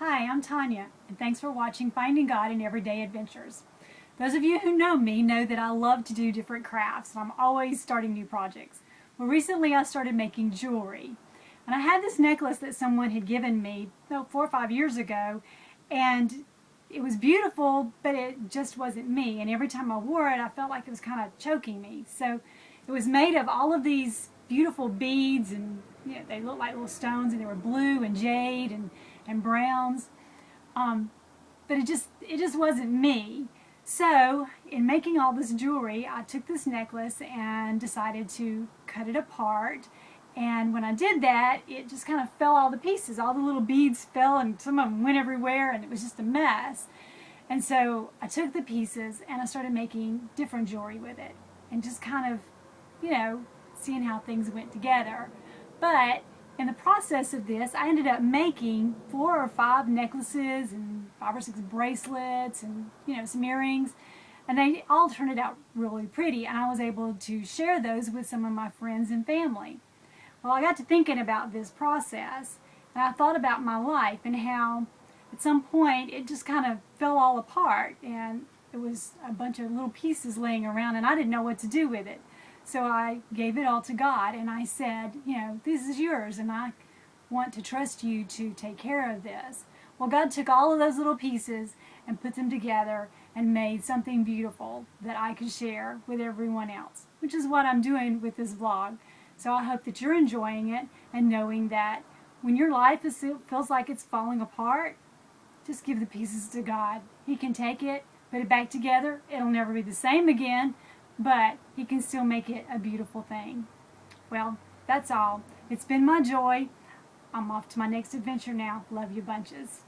Hi, I'm Tanya, and thanks for watching Finding God in Everyday Adventures. Those of you who know me know that I love to do different crafts, and I'm always starting new projects. Well, recently I started making jewelry, and I had this necklace that someone had given me about 4 or 5 years ago, and it was beautiful, but it just wasn't me, and every time I wore it, I felt like it was kind of choking me. So it was made of all of these beautiful beads, and they looked like little stones, and they were blue and jade and browns. Um, but it just wasn't me. So in making all this jewelry, I took this necklace and decided to cut it apart. And when I did that, it just kind of fell all to pieces. All the little beads fell, and some of them went everywhere, and it was just a mess. And so I took the pieces and I started making different jewelry with it, and just kind of, you know, seeing how things went together. But in the process of this, I ended up making 4 or 5 necklaces and 5 or 6 bracelets and, some earrings. And they all turned out really pretty, and I was able to share those with some of my friends and family. Well, I got to thinking about this process, and I thought about my life and how at some point it just kind of fell all apart, and it was a bunch of little pieces laying around, and I didn't know what to do with it. So I gave it all to God, and I said, this is yours, and I want to trust you to take care of this. Well, God took all of those little pieces and put them together and made something beautiful that I could share with everyone else, which is what I'm doing with this vlog. So I hope that you're enjoying it and knowing that when your life feels like it's falling apart, just give the pieces to God. He can take it, put it back together. It'll never be the same again, but He can still make it a beautiful thing. Well, that's all. It's been my joy. I'm off to my next adventure now. Love you bunches.